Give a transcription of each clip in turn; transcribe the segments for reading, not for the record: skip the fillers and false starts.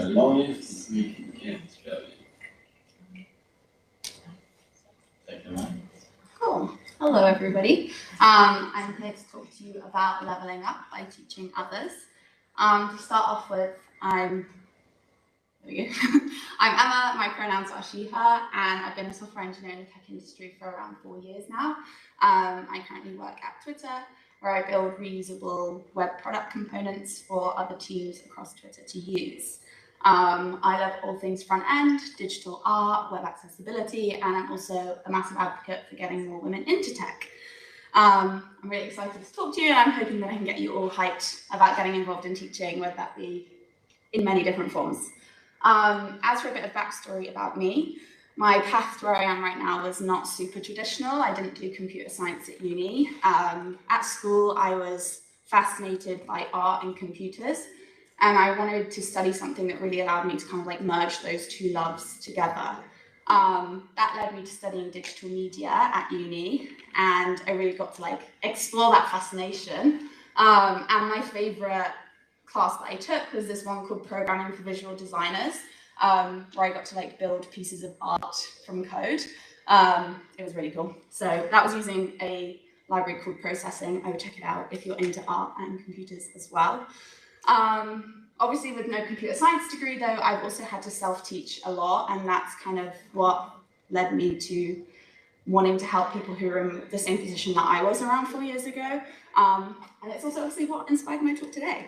long as we can spell it. Take the mic. Cool. Hello, everybody. I'm here to talk to you about leveling up by teaching others. To start off with, I'm Emma, my pronouns are she, her, and I've been a software engineer in the tech industry for around 4 years now. I currently work at Twitter, where I build reusable web product components for other teams across Twitter to use. I love all things front end, digital art, web accessibility, and I'm also a massive advocate for getting more women into tech. I'm really excited to talk to you, and I'm hoping that I can get you all hyped about getting involved in teaching, whether that be in many different forms. As for a bit of backstory about me, my path to where I am right now was not super traditional. I didn't do computer science at uni. At school, I was fascinated by art and computers, and I wanted to study something that really allowed me to kind of like merge those two loves together. That led me to studying digital media at uni, and I really got to like explore that fascination. And my favorite class that I took was this one called Programming for Visual Designers, where I got to like build pieces of art from code. It was really cool. So that was using a library called Processing. I would check it out if you're into art and computers as well. Obviously with no computer science degree though, I've also had to self-teach a lot, and that's kind of what led me to wanting to help people who are in the same position that I was around 4 years ago. And it's also obviously what inspired my talk today.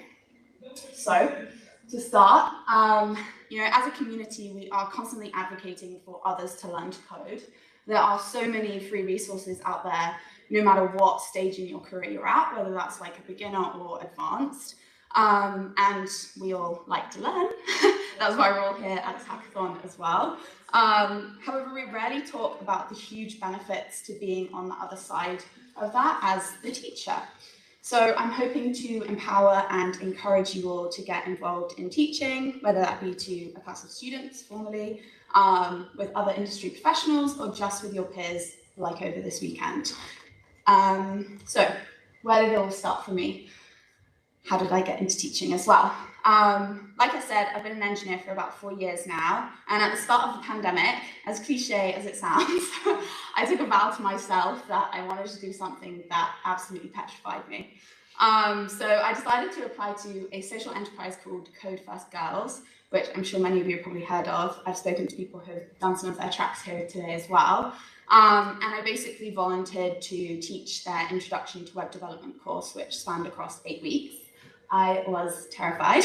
So to start, as a community, we are constantly advocating for others to learn to code. There are so many free resources out there, no matter what stage in your career you're at, whether that's like a beginner or advanced. And we all like to learn. That's why we're all here at this hackathon as well. However, we rarely talk about the huge benefits to being on the other side of that as the teacher. So I'm hoping to empower and encourage you all to get involved in teaching, whether that be to a class of students formally, with other industry professionals, or just with your peers like over this weekend. So where did it all start for me? How did I get into teaching as well? Like I said, I've been an engineer for about 4 years now, and at the start of the pandemic, as cliche as it sounds, I took a vow to myself that I wanted to do something that absolutely petrified me. So I decided to apply to a social enterprise called Code First Girls, which I'm sure many of you have probably heard of. I've spoken to people who've done some of their tracks here today as well. And I basically volunteered to teach their Introduction to Web Development course, which spanned across 8 weeks. I was terrified.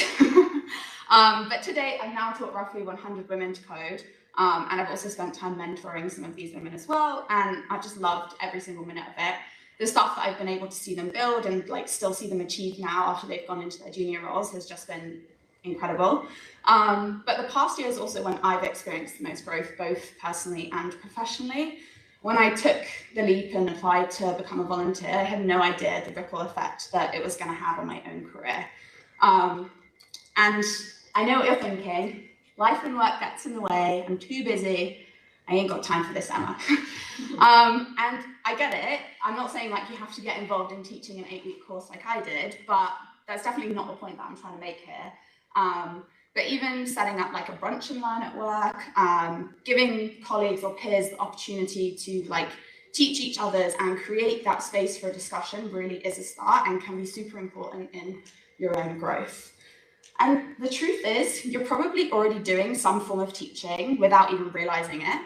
But to date, I've now taught roughly 100 women to code. And I've also spent time mentoring some of these women as well. And I've just loved every single minute of it. The stuff that I've been able to see them build and like still see them achieve now after they've gone into their junior roles has just been incredible. But the past year is also when I've experienced the most growth, both personally and professionally. When I took the leap and applied to become a volunteer, I had no idea the ripple effect that it was going to have on my own career. And I know what you're thinking. Life and work gets in the way. I'm too busy. I ain't got time for this, Emma. And I get it. I'm not saying like you have to get involved in teaching an 8-week course like I did, but that's definitely not the point that I'm trying to make here. But even setting up like a brunch and learn at work, giving colleagues or peers the opportunity to like teach each others and create that space for discussion really is a start and can be super important in your own growth. And the truth is, you're probably already doing some form of teaching without even realizing it,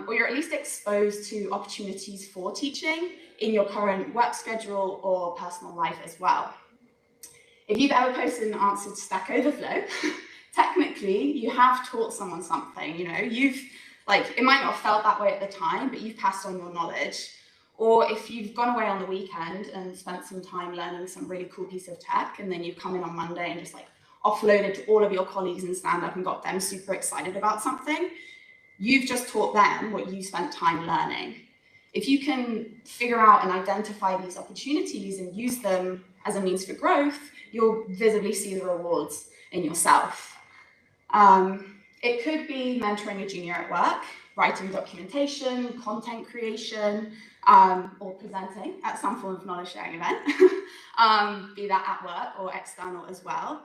or you're at least exposed to opportunities for teaching in your current work schedule or personal life as well. If you've ever posted an answer to Stack Overflow, technically you have taught someone something, you've it might not have felt that way at the time, but you've passed on your knowledge. Or if you've gone away on the weekend and spent some time learning some really cool piece of tech, and then you've come in on Monday and just like offloaded to all of your colleagues in stand-up and got them super excited about something, you've just taught them what you spent time learning. If you can figure out and identify these opportunities and use them as a means for growth, you'll visibly see the rewards in yourself. It could be mentoring a junior at work, writing documentation, content creation, or presenting at some form of knowledge sharing event, be that at work or external as well.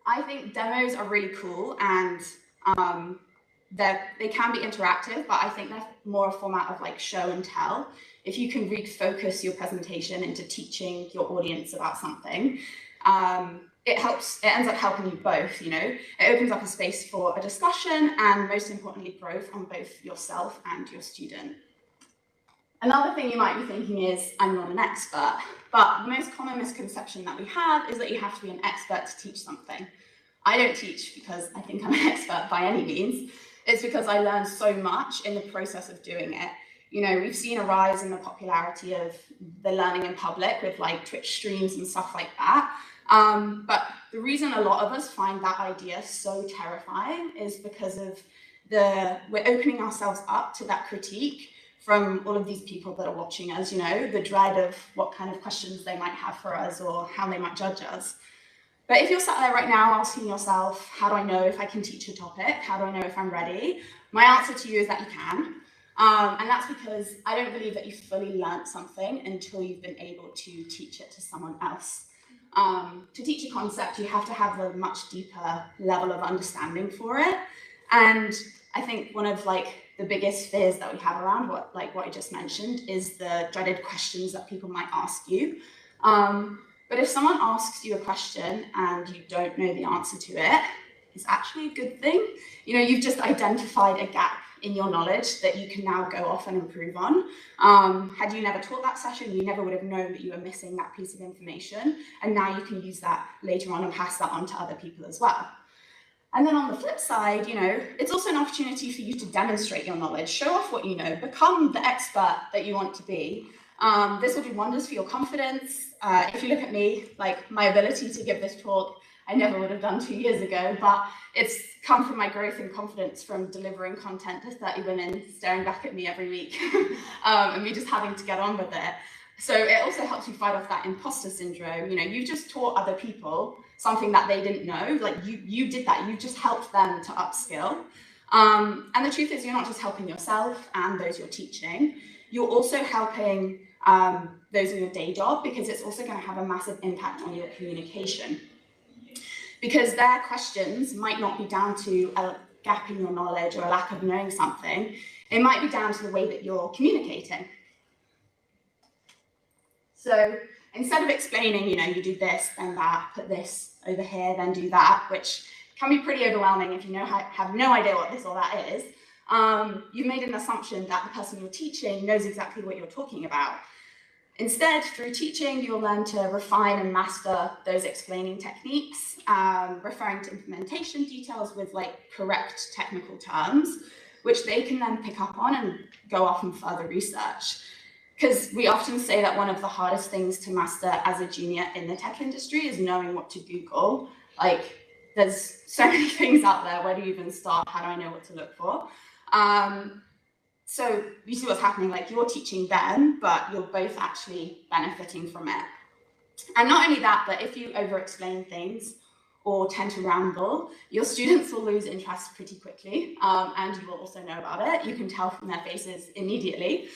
I think demos are really cool, and they can be interactive, but I think they're more a format of like show and tell. If you can refocus your presentation into teaching your audience about something, it ends up helping you both, you know. It opens up a space for a discussion and, most importantly, growth on both yourself and your student. Another thing you might be thinking is, I'm not an expert, but the most common misconception that we have is that you have to be an expert to teach something. I don't teach because I think I'm an expert by any means. It's because I learned so much in the process of doing it. You know, we've seen a rise in the popularity of the learning in public with like Twitch streams and stuff like that. But the reason a lot of us find that idea so terrifying is because of we're opening ourselves up to that critique from all of these people that are watching us, you know, the dread of what kind of questions they might have for us or how they might judge us. But if you're sat there right now asking yourself, how do I know if I can teach a topic? How do I know if I'm ready? My answer to you is that you can. And that's because I don't believe that you've fully learned something until you've been able to teach it to someone else. To teach a concept, you have to have a much deeper level of understanding for it. And I think one of like the biggest fears that we have around what I just mentioned is the dreaded questions that people might ask you. But if someone asks you a question and you don't know the answer to it, it's actually a good thing. You know, you've just identified a gap in your knowledge that you can now go off and improve on. Had you never taught that session, you never would have known that you were missing that piece of information. And now you can use that later on and pass that on to other people as well. And then on the flip side, you know, it's also an opportunity for you to demonstrate your knowledge, show off what you know, become the expert that you want to be. This will do wonders for your confidence. If you look at me, like my ability to give this talk, I never would have done 2 years ago, but it's come from my growth and confidence from delivering content to 30 women staring back at me every week and me just having to get on with it. So it also helps you fight off that imposter syndrome. You know, you just taught other people something that they didn't know. Like you did that. You just helped them to upskill. And the truth is, you're not just helping yourself and those you're teaching. You're also helping those in your day job, because it's also going to have a massive impact on your communication. Because their questions might not be down to a gap in your knowledge or a lack of knowing something. It might be down to the way that you're communicating. So instead of explaining, you know, you do this, then that, put this over here, then do that, which can be pretty overwhelming if you have no idea what this or that is, you've made an assumption that the person you're teaching knows exactly what you're talking about. Instead, through teaching, you'll learn to refine and master those explaining techniques, referring to implementation details with like correct technical terms, which they can then pick up on and go off and further research. Because we often say that one of the hardest things to master as a junior in the tech industry is knowing what to Google. Like, there's so many things out there. Where do you even start? How do I know what to look for? So you see what's happening, like you're teaching them, but you're both actually benefiting from it. And not only that, but if you over-explain things or tend to ramble, your students will lose interest pretty quickly, and you will also know about it. You can tell from their faces immediately.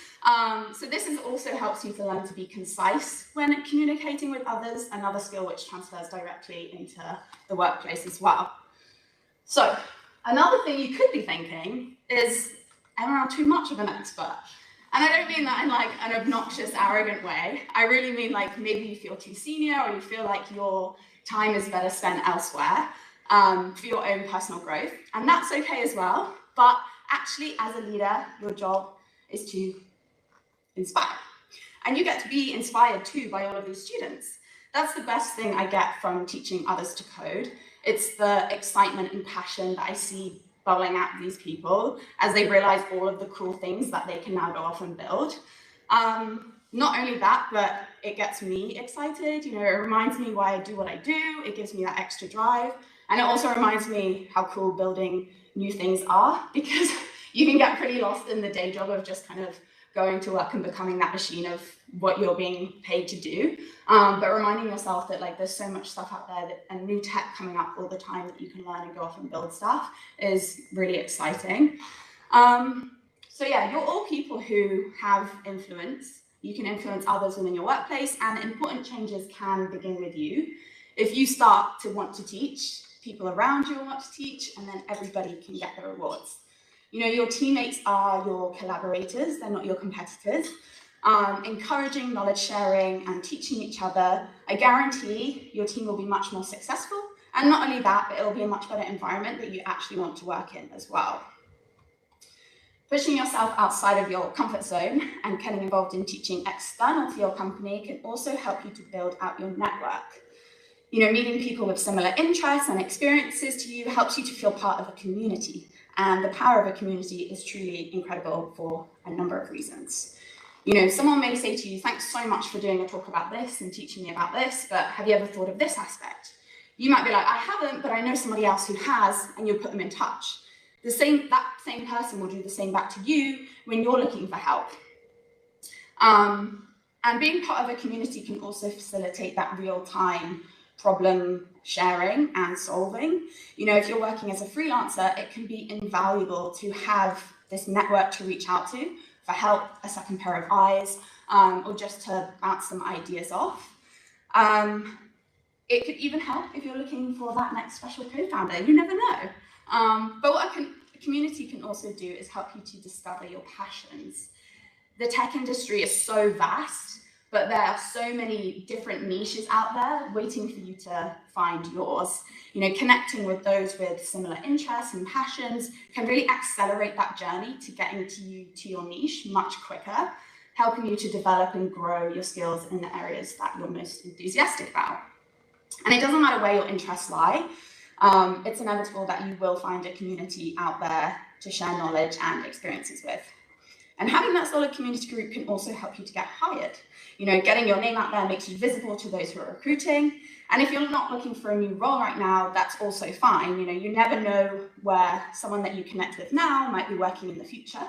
So this also helps you to learn to be concise when communicating with others, another skill which transfers directly into the workplace as well. So another thing you could be thinking is, am I too much of an expert? And I don't mean that in like an obnoxious, arrogant way. I really mean like maybe you feel too senior, or you feel like your time is better spent elsewhere for your own personal growth. And that's okay as well. But actually, as a leader, your job is to inspire. And you get to be inspired too by all of these students. That's the best thing I get from teaching others to code. It's the excitement and passion that I see bubbling out of these people as they realize all of the cool things that they can now go off and build. Not only that, but it gets me excited. You know, it reminds me why I do what I do. It gives me that extra drive. And it also reminds me how cool building new things are, because you can get pretty lost in the day job of just kind of going to work and becoming that machine of what you're being paid to do. But reminding yourself that like there's so much stuff out there and new tech coming up all the time that you can learn and go off and build stuff is really exciting. So yeah, you're all people who have influence. You can influence others within your workplace, and important changes can begin with you. If you start to want to teach, people around you will want to teach, and then everybody can get the rewards. You know, your teammates are your collaborators, they're not your competitors. Encouraging knowledge sharing and teaching each other, I guarantee your team will be much more successful. And not only that, but it will be a much better environment that you actually want to work in as well. Pushing yourself outside of your comfort zone and getting involved in teaching external to your company can also help you to build out your network. You know, meeting people with similar interests and experiences to you helps you to feel part of a community. And the power of a community is truly incredible for a number of reasons. You know, someone may say to you, thanks so much for doing a talk about this and teaching me about this, but have you ever thought of this aspect? You might be like, I haven't, but I know somebody else who has, and you'll put them in touch. That same person will do the same back to you when you're looking for help. And being part of a community can also facilitate that real-time problem sharing and solving. You know, if you're working as a freelancer, it can be invaluable to have this network to reach out to for help, a second pair of eyes, or just to bounce some ideas off. It could even help if you're looking for that next special co-founder. You never know. But what a community can also do is help you to discover your passions. The tech industry is so vast, but there are so many different niches out there waiting for you to find yours. You know, connecting with those with similar interests and passions can really accelerate that journey to getting to your niche much quicker, helping you to develop and grow your skills in the areas that you're most enthusiastic about. And it doesn't matter where your interests lie, it's inevitable that you will find a community out there to share knowledge and experiences with. And having that solid community group can also help you to get hired. You know, getting your name out there makes you visible to those who are recruiting. And if you're not looking for a new role right now, that's also fine. You know, you never know where someone that you connect with now might be working in the future,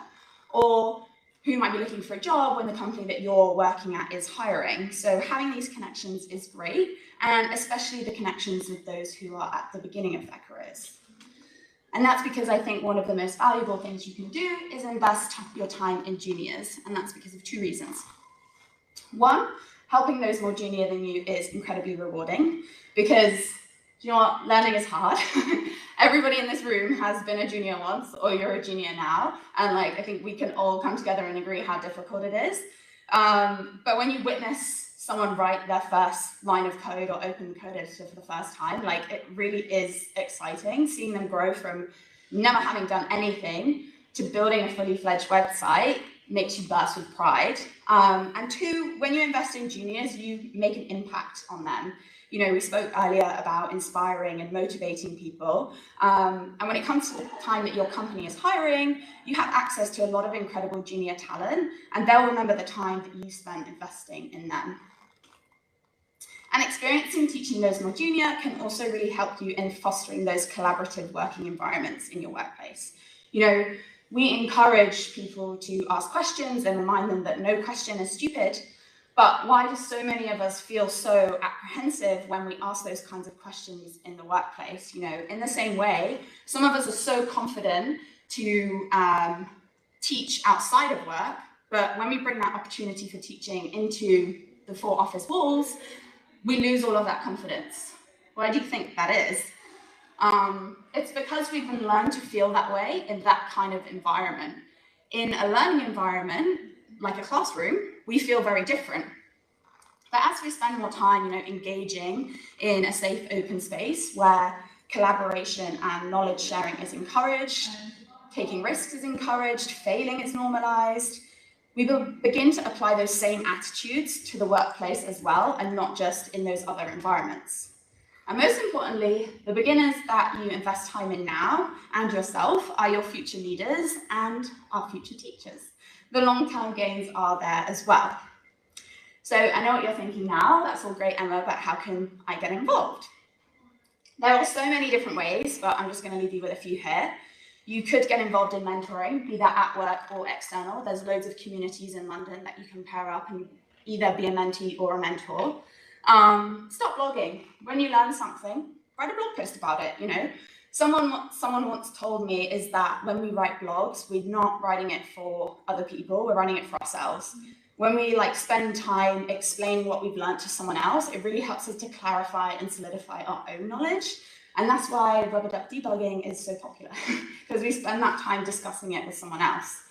or who might be looking for a job when the company that you're working at is hiring. So having these connections is great, and especially the connections with those who are at the beginning of their careers. And that's because I think one of the most valuable things you can do is invest your time in juniors, and that's because of two reasons. One, helping those more junior than you is incredibly rewarding, because you know what, learning is hard. Everybody in this room has been a junior once, or you're a junior now, and like I think we can all come together and agree how difficult it is. But when you witness someone write their first line of code or open code editor for the first time, like it really is exciting, seeing them grow from never having done anything to building a fully fledged website makes you burst with pride. And two, when you invest in juniors, you make an impact on them. You know, we spoke earlier about inspiring and motivating people. And when it comes to the time that your company is hiring, you have access to a lot of incredible junior talent, and they'll remember the time that you spent investing in them. And experiencing teaching those more junior can also really help you in fostering those collaborative working environments in your workplace. You know, we encourage people to ask questions and remind them that no question is stupid. But why do so many of us feel so apprehensive when we ask those kinds of questions in the workplace? You know, in the same way, some of us are so confident to teach outside of work, but when we bring that opportunity for teaching into the four office walls, we lose all of that confidence. Why do you think that is? It's because we've been learned to feel that way in that kind of environment. In a learning environment, like a classroom, we feel very different. But as we spend more time, you know, engaging in a safe, open space where collaboration and knowledge sharing is encouraged, taking risks is encouraged, failing is normalized, we will begin to apply those same attitudes to the workplace as well, and not just in those other environments. And most importantly, the beginners that you invest time in now and yourself are your future leaders and our future teachers. The long-term gains are there as well. So I know what you're thinking now, that's all great, Emma, but how can I get involved? There are so many different ways, but I'm just going to leave you with a few here. You could get involved in mentoring, be that at work or external. There's loads of communities in London that you can pair up and either be a mentee or a mentor. Stop blogging. When you learn something, write a blog post about it, you know. Someone once told me is that when we write blogs, we're not writing it for other people, we're writing it for ourselves. When we spend time explaining what we've learned to someone else, it really helps us to clarify and solidify our own knowledge. And that's why rubber duck debugging is so popular, because we spend that time discussing it with someone else.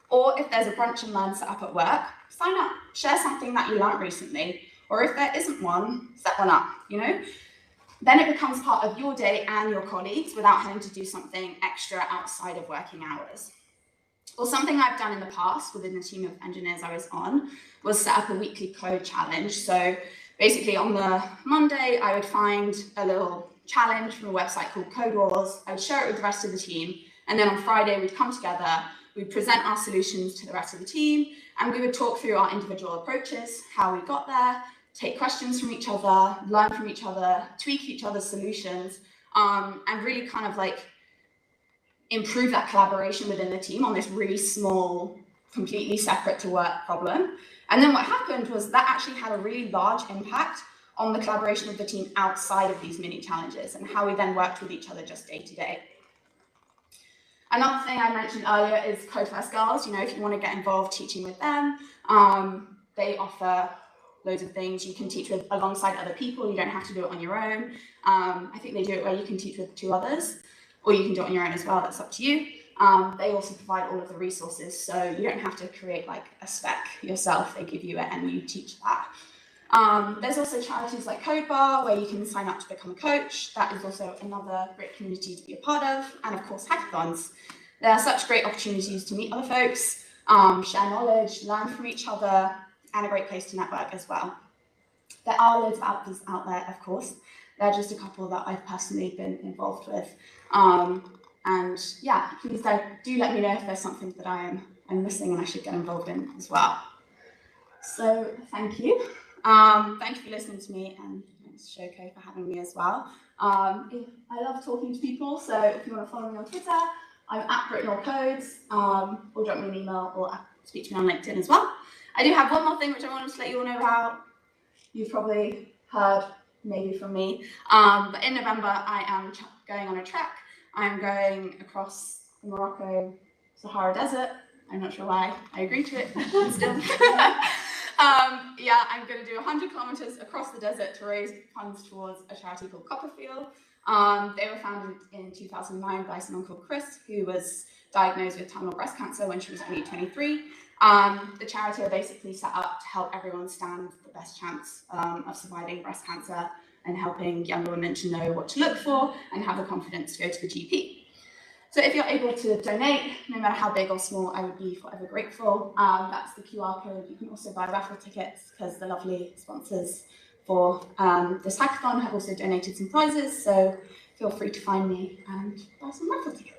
Or if there's a brunch and learn set up at work, sign up, share something that you learned recently. Or if there isn't one, set one up, Then it becomes part of your day and your colleagues without having to do something extra outside of working hours. Or something I've done in the past within the team of engineers I was on was set up a weekly code challenge. So basically on the Monday, I would find a little challenge from a website called Code Wars. I would share it with the rest of the team. And then on Friday, we'd come together, we'd present our solutions to the rest of the team, and we would talk through our individual approaches, how we got there, take questions from each other, learn from each other, tweak each other's solutions, and really kind of like improve that collaboration within the team on this really small, completely separate to work problem. And then what happened was that actually had a really large impact on the collaboration of the team outside of these mini challenges and how we then worked with each other just day to day. Another thing I mentioned earlier is Code First Girls. If you want to get involved teaching with them, they offer loads of things you can teach with alongside other people. You don't have to do it on your own. I think they do it where you can teach with 2 others, or you can do it on your own as well. That's up to you. They also provide all of the resources, so you don't have to create like a spec yourself. They give you it and you teach that. There's also charities like Code Bar where you can sign up to become a coach. That is also another great community to be a part of. And of course, hackathons. There are such great opportunities to meet other folks, share knowledge, learn from each other, and a great place to network as well. There are loads of others out there, of course. They're just a couple that I've personally been involved with. And yeah, please do let me know if there's something that I'm missing and I should get involved in as well. So thank you. Thank you for listening to me, and thanks Shoko for having me as well. I love talking to people, so if you want to follow me on Twitter, I'm at Britnor Codes, or drop me an email or speak to me on LinkedIn as well. I do have one more thing which I wanted to let you all know about. You've probably heard maybe from me, but in November I am going on a trek. I'm going across the Morocco Sahara Desert. I'm not sure why I agreed to it, but still. Yeah, I'm going to do 100 kilometers across the desert to raise funds towards a charity called Copperfield. They were founded in 2009 by someone called Chris, who was diagnosed with terminal breast cancer when she was only 23. The charity are basically set up to help everyone stand the best chance of surviving breast cancer and helping younger women to know what to look for and have the confidence to go to the GP. So if you're able to donate, no matter how big or small, I would be forever grateful. That's the QR code. You can also buy raffle tickets because the lovely sponsors for this hackathon have also donated some prizes. So feel free to find me and buy some raffle tickets.